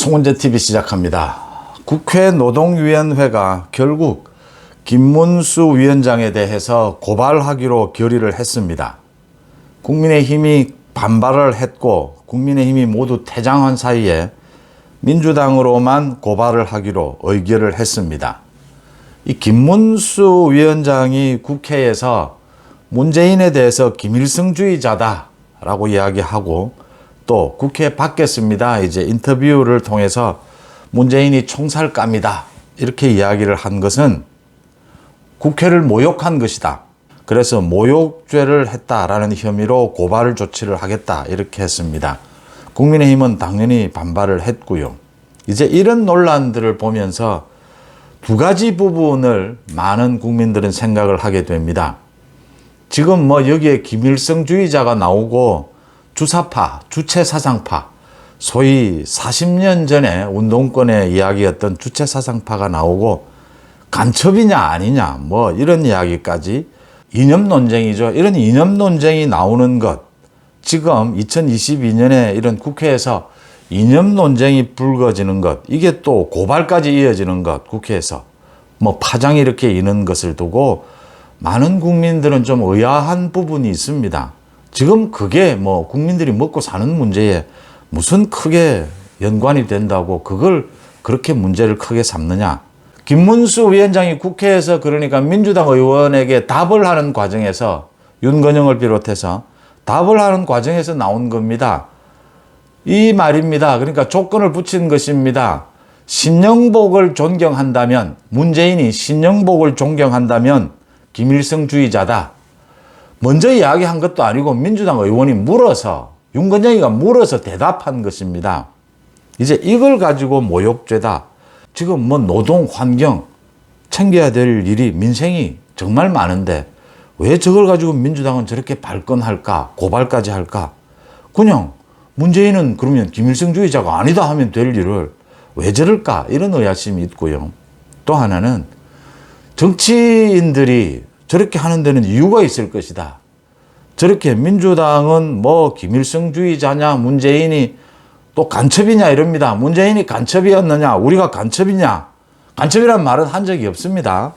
송은재 TV 시작합니다. 국회 노동위원회가 결국 김문수 위원장에 대해서 고발하기로 결의를 했습니다. 국민의힘이 반발을 했고 국민의힘이 모두 퇴장한 사이에 민주당으로만 고발을 하기로 의결을 했습니다. 이 김문수 위원장이 국회에서 문재인에 대해서 김일성주의자다라고 이야기하고 또 국회 받겠습니다. 이제 인터뷰를 통해서 문재인이 총살감이다 이렇게 이야기를 한 것은 국회를 모욕한 것이다. 그래서 모욕죄를 했다라는 혐의로 고발 조치를 하겠다 이렇게 했습니다. 국민의힘은 당연히 반발을 했고요. 이제 이런 논란들을 보면서 두 가지 부분을 많은 국민들은 생각을 하게 됩니다. 지금 뭐 여기에 김일성주의자가 나오고 주사파, 주체사상파, 소위 40년 전에 운동권의 이야기였던 주체사상파가 나오고 간첩이냐 아니냐 뭐 이런 이야기까지 이념 논쟁이죠. 이런 이념 논쟁이 나오는 것, 지금 2022년에 이런 국회에서 이념 논쟁이 불거지는 것, 이게 또 고발까지 이어지는 것, 국회에서 뭐 파장이 이렇게 있는 것을 두고 많은 국민들은 좀 의아한 부분이 있습니다. 지금 그게 뭐 국민들이 먹고 사는 문제에 무슨 크게 연관이 된다고 그걸 그렇게 문제를 크게 삼느냐. 김문수 위원장이 국회에서 그러니까 민주당 의원에게 답을 하는 과정에서 윤건영을 비롯해서 답을 하는 과정에서 나온 겁니다. 이 말입니다. 그러니까 조건을 붙인 것입니다. 신영복을 존경한다면, 문재인이 신영복을 존경한다면 김일성주의자다. 먼저 이야기한 것도 아니고 민주당 의원이 물어서, 윤건영이가 물어서 대답한 것입니다. 이제 이걸 가지고 모욕죄다. 지금 뭐 노동, 환경 챙겨야 될 일이, 민생이 정말 많은데 왜 저걸 가지고 민주당은 저렇게 발끈할까? 고발까지 할까? 그냥 문재인은 그러면 김일성주의자가 아니다 하면 될 일을 왜 저럴까? 이런 의아심이 있고요. 또 하나는 정치인들이 저렇게 하는 데는 이유가 있을 것이다. 저렇게 민주당은 뭐 김일성주의자냐, 문재인이 또 간첩이냐 이럽니다. 문재인이 간첩이었느냐, 우리가 간첩이냐. 간첩이란 말은 한 적이 없습니다.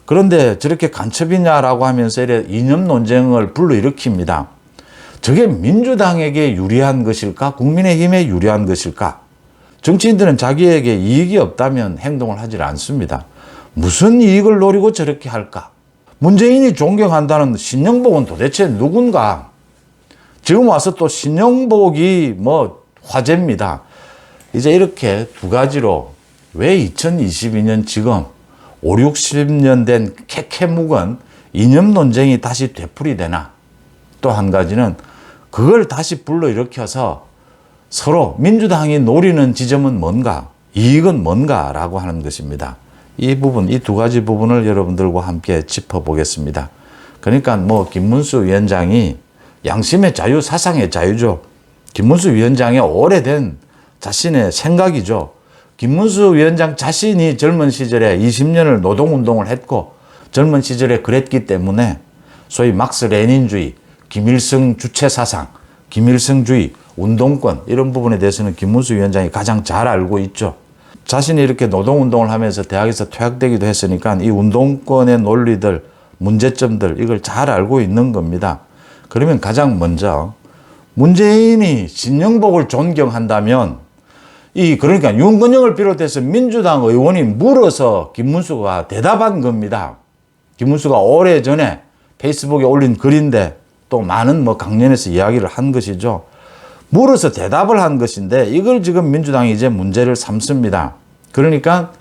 그런데 저렇게 간첩이냐라고 하면서 이래 이념 논쟁을 불러일으킵니다. 저게 민주당에게 유리한 것일까? 국민의힘에 유리한 것일까? 정치인들은 자기에게 이익이 없다면 행동을 하지 않습니다. 무슨 이익을 노리고 저렇게 할까? 문재인이 존경한다는 신영복은 도대체 누군가? 지금 와서 또 신영복이 뭐 화제입니다. 이제 이렇게 두 가지로 왜 2022년 지금 5, 60년 된 캐캐묵은 이념 논쟁이 다시 되풀이되나? 또 한 가지는 그걸 다시 불러일으켜서 서로 민주당이 노리는 지점은 뭔가, 이익은 뭔가라고 하는 것입니다. 이 부분, 이 두 가지 부분을 여러분들과 함께 짚어보겠습니다. 그러니까 뭐 김문수 위원장이 양심의 자유, 사상의 자유죠. 김문수 위원장의 오래된 자신의 생각이죠. 김문수 위원장 자신이 젊은 시절에 20년을 노동운동을 했고 젊은 시절에 그랬기 때문에 소위 막스 레닌주의, 김일성 주체사상, 김일성주의, 운동권 이런 부분에 대해서는 김문수 위원장이 가장 잘 알고 있죠. 자신이 이렇게 노동운동을 하면서 대학에서 퇴학되기도 했으니까 이 운동권의 논리들, 문제점들 이걸 잘 알고 있는 겁니다. 그러면 가장 먼저 문재인이 신영복을 존경한다면 그러니까 윤건영을 비롯해서 민주당 의원이 물어서 김문수가 대답한 겁니다. 김문수가 오래전에 페이스북에 올린 글인데 또 많은 뭐 강연에서 이야기를 한 것이죠. 물어서 대답을 한 것인데 이걸 지금 민주당이 이제 문제를 삼습니다. 그러니까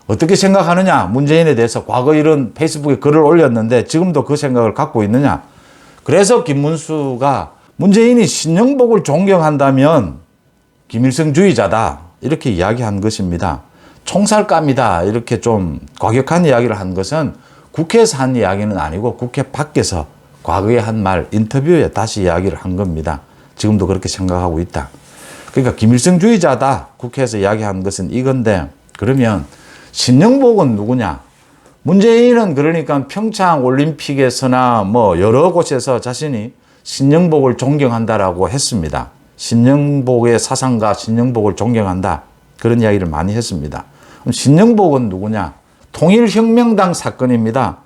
어떻게 생각하느냐? 문재인에 대해서 과거 이런 페이스북에 글을 올렸는데 지금도 그 생각을 갖고 있느냐? 그래서 김문수가 문재인이 신영복을 존경한다면 김일성주의자다 이렇게 이야기한 것입니다. 총살감이다 이렇게 좀 과격한 이야기를 한 것은 국회에서 한 이야기는 아니고 국회 밖에서 과거에 한 말 인터뷰에 다시 이야기를 한 겁니다. 지금도 그렇게 생각하고 있다. 그러니까 김일성주의자다 국회에서 이야기한 것은 이건데 그러면 신영복은 누구냐? 문재인은 그러니까 평창 올림픽에서나 뭐 여러 곳에서 자신이 신영복을 존경한다라고 했습니다. 신영복의 사상가 신영복을 존경한다. 그런 이야기를 많이 했습니다. 그럼 신영복은 누구냐? 통일혁명당 사건입니다.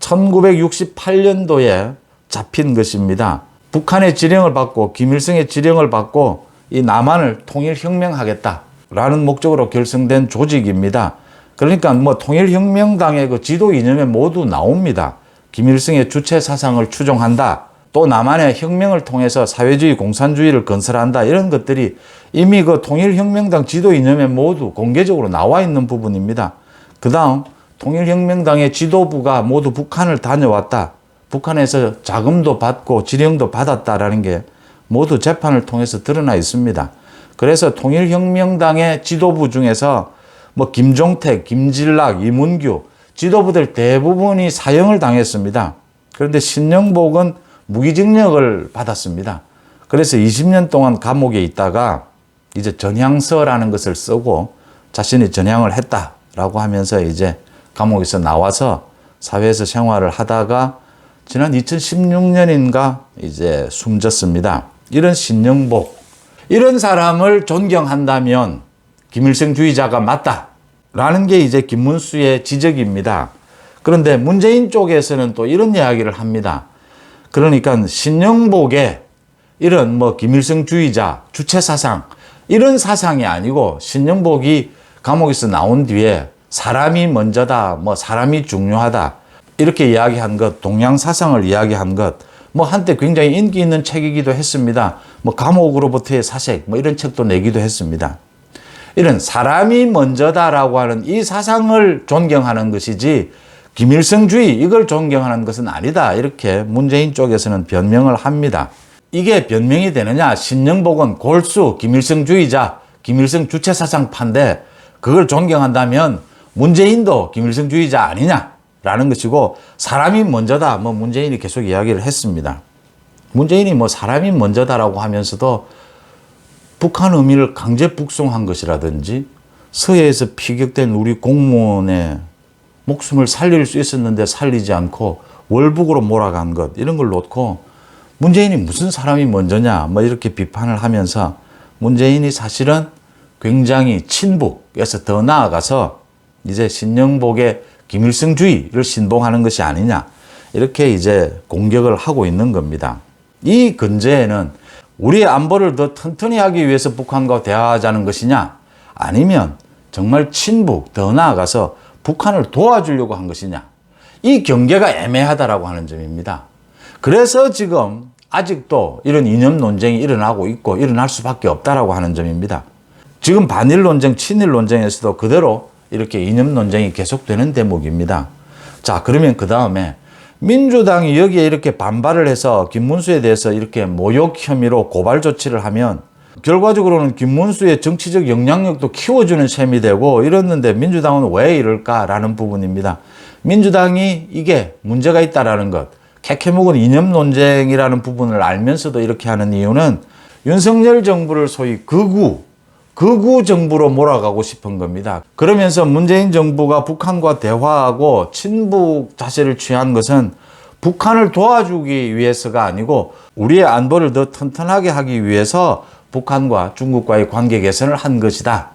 1968년도에 잡힌 것입니다. 북한의 지령을 받고 김일성의 지령을 받고 이 남한을 통일혁명하겠다라는 목적으로 결성된 조직입니다. 그러니까 뭐 통일혁명당의 그 지도 이념에 모두 나옵니다. 김일성의 주체 사상을 추종한다. 또 남한의 혁명을 통해서 사회주의, 공산주의를 건설한다. 이런 것들이 이미 그 통일혁명당 지도 이념에 모두 공개적으로 나와 있는 부분입니다. 그 다음 통일혁명당의 지도부가 모두 북한을 다녀왔다. 북한에서 자금도 받고 지령도 받았다라는 게 모두 재판을 통해서 드러나 있습니다. 그래서 통일혁명당의 지도부 중에서 뭐 김종택, 김진락, 이문규 지도부들 대부분이 사형을 당했습니다. 그런데 신영복은 무기징역을 받았습니다. 그래서 20년 동안 감옥에 있다가 이제 전향서라는 것을 쓰고 자신이 전향을 했다라고 하면서 이제 감옥에서 나와서 사회에서 생활을 하다가 지난 2016년인가 이제 숨졌습니다. 이런 신영복, 이런 사람을 존경한다면 김일성주의자가 맞다라는 게 이제 김문수의 지적입니다. 그런데 문재인 쪽에서는 또 이런 이야기를 합니다. 그러니까 신영복의 이런 뭐 김일성주의자, 주체사상 이런 사상이 아니고 신영복이 감옥에서 나온 뒤에 사람이 먼저다, 뭐 사람이 중요하다 이렇게 이야기한 것, 동양사상을 이야기한 것, 뭐 한때 굉장히 인기 있는 책이기도 했습니다. 뭐 감옥으로부터의 사색 뭐 이런 책도 내기도 했습니다. 이런 사람이 먼저다라고 하는 이 사상을 존경하는 것이지 김일성주의 이걸 존경하는 것은 아니다. 이렇게 문재인 쪽에서는 변명을 합니다. 이게 변명이 되느냐? 신영복은 골수 김일성주의자, 김일성 주체사상파인데 그걸 존경한다면 문재인도 김일성주의자 아니냐라는 것이고 사람이 먼저다. 뭐 문재인이 계속 이야기를 했습니다. 문재인이 뭐 사람이 먼저다라고 하면서도 북한 의미를 강제 북송한 것이라든지 서해에서 피격된 우리 공무원의 목숨을 살릴 수 있었는데 살리지 않고 월북으로 몰아간 것 이런 걸 놓고 문재인이 무슨 사람이 먼저냐 뭐 이렇게 비판을 하면서 문재인이 사실은 굉장히 친북에서 더 나아가서 이제 신영복의 김일성주의를 신봉하는 것이 아니냐 이렇게 이제 공격을 하고 있는 겁니다. 이 근저에는 우리의 안보를 더 튼튼히 하기 위해서 북한과 대화하자는 것이냐 아니면 정말 친북 더 나아가서 북한을 도와주려고 한 것이냐 이 경계가 애매하다라고 하는 점입니다. 그래서 지금 아직도 이런 이념 논쟁이 일어나고 있고 일어날 수밖에 없다라고 하는 점입니다. 지금 반일 논쟁, 친일 논쟁에서도 그대로 이렇게 이념 논쟁이 계속되는 대목입니다. 자, 그러면 그 다음에 민주당이 여기에 이렇게 반발을 해서 김문수에 대해서 이렇게 모욕 혐의로 고발 조치를 하면 결과적으로는 김문수의 정치적 영향력도 키워주는 셈이 되고 이랬는데 민주당은 왜 이럴까라는 부분입니다. 민주당이 이게 문제가 있다라는 것, 캐캐묵은 이념 논쟁이라는 부분을 알면서도 이렇게 하는 이유는 윤석열 정부를 소위 극우 정부로 몰아가고 싶은 겁니다. 그러면서 문재인 정부가 북한과 대화하고 친북 자세를 취한 것은 북한을 도와주기 위해서가 아니고 우리의 안보를 더 튼튼하게 하기 위해서 북한과 중국과의 관계 개선을 한 것이다.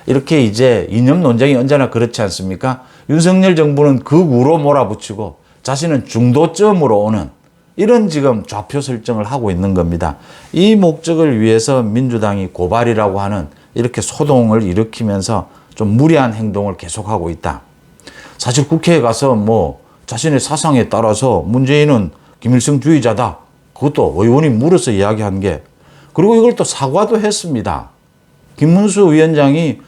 이렇게 이제 이념 논쟁이 언제나 그렇지 않습니까? 윤석열 정부는 극우로 몰아붙이고 자신은 중도점으로 오는 이런 지금 좌표 설정을 하고 있는 겁니다. 이 목적을 위해서 민주당이 고발이라고 하는 이렇게 소동을 일으키면서 좀 무리한 행동을 계속하고 있다. 사실 국회에 가서 뭐 자신의 사상에 따라서 문재인은 김일성주의자다. 그것도 의원이 물어서 이야기한 게 그리고 이걸 또 사과도 했습니다. 김문수 위원장이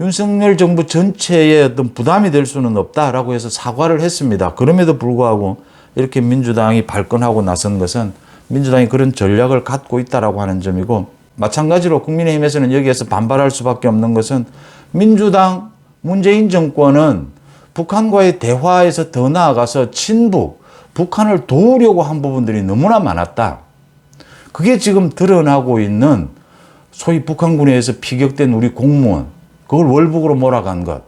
윤석열 정부 전체에 어떤 부담이 될 수는 없다라고 해서 사과를 했습니다. 그럼에도 불구하고 이렇게 민주당이 발끈하고 나선 것은 민주당이 그런 전략을 갖고 있다라고 하는 점이고 마찬가지로 국민의힘에서는 여기에서 반발할 수밖에 없는 것은 민주당 문재인 정권은 북한과의 대화에서 더 나아가서 친북, 북한을 도우려고 한 부분들이 너무나 많았다. 그게 지금 드러나고 있는 소위 북한군에 의해서 피격된 우리 공무원, 그걸 월북으로 몰아간 것,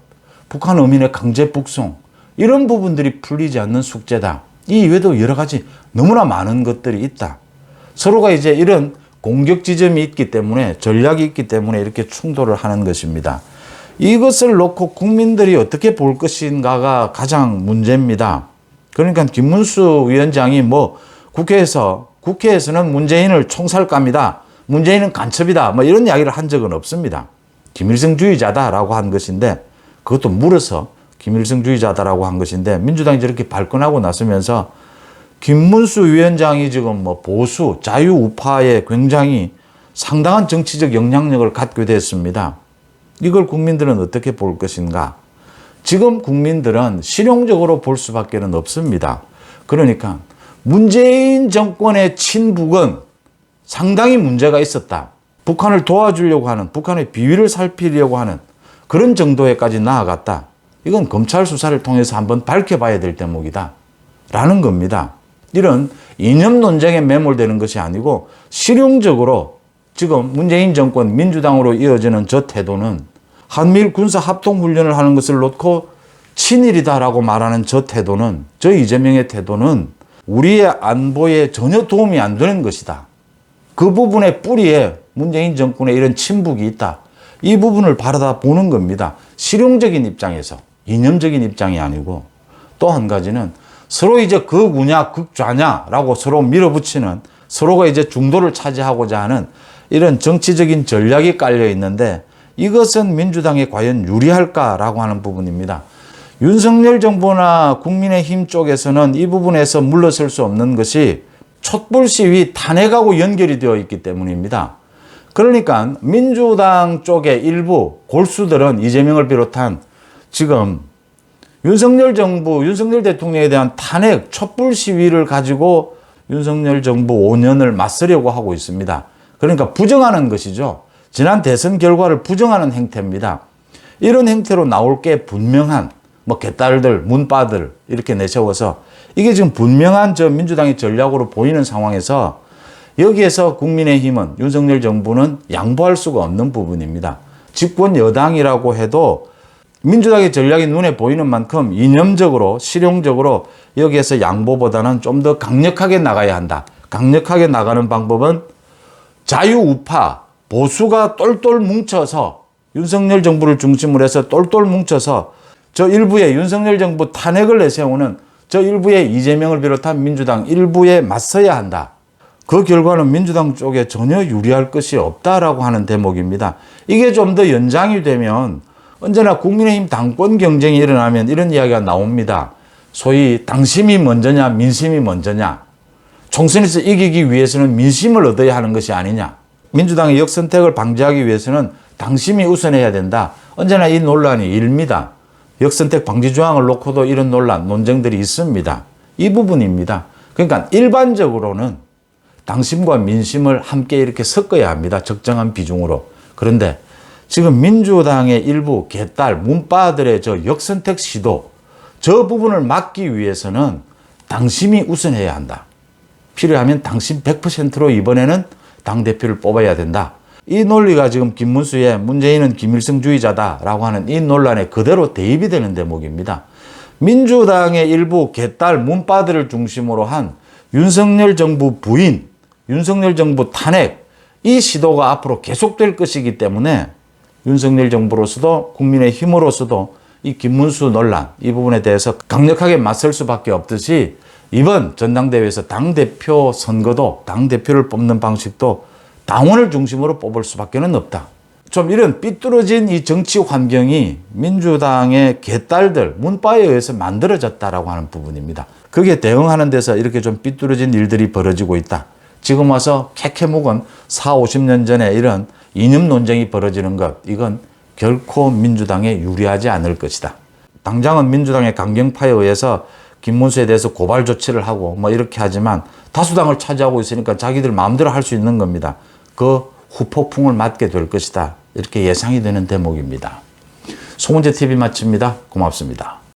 북한 어민의 강제 북송, 이런 부분들이 풀리지 않는 숙제다. 이 이외에도 여러 가지 너무나 많은 것들이 있다. 서로가 이제 이런 공격 지점이 있기 때문에, 전략이 있기 때문에 이렇게 충돌을 하는 것입니다. 이것을 놓고 국민들이 어떻게 볼 것인가가 가장 문제입니다. 그러니까 김문수 위원장이 뭐 국회에서는 문재인을 총살감이다, 문재인은 간첩이다, 뭐 이런 이야기를 한 적은 없습니다. 김일성주의자다라고 한 것인데, 그것도 물어서 김일성주의자다라고 한 것인데, 민주당이 저렇게 발끈하고 나서면서 김문수 위원장이 지금 뭐 보수, 자유우파에 굉장히 상당한 정치적 영향력을 갖게 됐습니다. 이걸 국민들은 어떻게 볼 것인가? 지금 국민들은 실용적으로 볼 수밖에 없습니다. 그러니까 문재인 정권의 친북은 상당히 문제가 있었다. 북한을 도와주려고 하는, 북한의 비위를 살피려고 하는 그런 정도에까지 나아갔다. 이건 검찰 수사를 통해서 한번 밝혀봐야 될 대목이다 라는 겁니다. 이런 이념 논쟁에 매몰되는 것이 아니고 실용적으로 지금 문재인 정권 민주당으로 이어지는 저 태도는, 한미일 군사 합동훈련을 하는 것을 놓고 친일이다라고 말하는 저 태도는, 저 이재명의 태도는 우리의 안보에 전혀 도움이 안 되는 것이다. 그 부분의 뿌리에 문재인 정권의 이런 친북이 있다. 이 부분을 바라다 보는 겁니다. 실용적인 입장에서, 이념적인 입장이 아니고. 또 한 가지는 서로 이제 극우냐 극좌냐라고 서로 밀어붙이는, 서로가 이제 중도를 차지하고자 하는 이런 정치적인 전략이 깔려 있는데, 이것은 민주당에 과연 유리할까라고 하는 부분입니다. 윤석열 정부나 국민의힘 쪽에서는 이 부분에서 물러설 수 없는 것이 촛불 시위 탄핵하고 연결이 되어 있기 때문입니다. 그러니까 민주당 쪽의 일부 골수들은 이재명을 비롯한 지금 윤석열 정부, 윤석열 대통령에 대한 탄핵, 촛불 시위를 가지고 윤석열 정부 5년을 맞서려고 하고 있습니다. 그러니까 부정하는 것이죠. 지난 대선 결과를 부정하는 행태입니다. 이런 행태로 나올 게 분명한 뭐 개딸들, 문바들 이렇게 내세워서 이게 지금 분명한 저 민주당의 전략으로 보이는 상황에서 여기에서 국민의힘은, 윤석열 정부는 양보할 수가 없는 부분입니다. 집권 여당이라고 해도 민주당의 전략이 눈에 보이는 만큼 이념적으로, 실용적으로 여기에서 양보보다는 좀 더 강력하게 나가야 한다. 강력하게 나가는 방법은 자유우파, 보수가 똘똘 뭉쳐서, 윤석열 정부를 중심으로 해서 똘똘 뭉쳐서 저 일부의 윤석열 정부 탄핵을 내세우는 저 일부의 이재명을 비롯한 민주당 일부에 맞서야 한다. 그 결과는 민주당 쪽에 전혀 유리할 것이 없다라고 하는 대목입니다. 이게 좀 더 연장이 되면 언제나 국민의힘 당권 경쟁이 일어나면 이런 이야기가 나옵니다. 소위 당심이 먼저냐 민심이 먼저냐. 총선에서 이기기 위해서는 민심을 얻어야 하는 것이 아니냐. 민주당의 역선택을 방지하기 위해서는 당심이 우선해야 된다. 언제나 이 논란이 일입니다. 역선택 방지 조항을 놓고도 이런 논쟁들이 있습니다. 이 부분입니다. 그러니까 일반적으로는 당심과 민심을 함께 이렇게 섞어야 합니다. 적정한 비중으로. 그런데 지금 민주당의 일부 개딸, 문바들의 저 역선택 시도, 저 부분을 막기 위해서는 당심이 우선해야 한다. 필요하면 당심 100%로 이번에는 당대표를 뽑아야 된다. 이 논리가 지금 김문수의 문재인은 김일성주의자다라고 하는 이 논란에 그대로 대입이 되는 대목입니다. 민주당의 일부 개딸 문바들을 중심으로 한 윤석열 정부 부인, 윤석열 정부 탄핵, 이 시도가 앞으로 계속될 것이기 때문에 윤석열 정부로서도 국민의힘으로서도 이 김문수 논란, 이 부분에 대해서 강력하게 맞설 수밖에 없듯이 이번 전당대회에서 당대표 선거도, 당대표를 뽑는 방식도 당원을 중심으로 뽑을 수밖에 없다. 좀 이런 삐뚤어진 이 정치 환경이 민주당의 개딸들, 문바에 의해서 만들어졌다라고 하는 부분입니다. 그게 대응하는 데서 이렇게 좀 삐뚤어진 일들이 벌어지고 있다. 지금 와서 캐캐묵은 40, 50년 전에 이런 이념 논쟁이 벌어지는 것, 이건 결코 민주당에 유리하지 않을 것이다. 당장은 민주당의 강경파에 의해서 김문수에 대해서 고발 조치를 하고 뭐 이렇게 하지만 다수당을 차지하고 있으니까 자기들 마음대로 할 수 있는 겁니다. 그 후폭풍을 맞게 될 것이다. 이렇게 예상이 되는 대목입니다. 송은재 TV 마칩니다. 고맙습니다.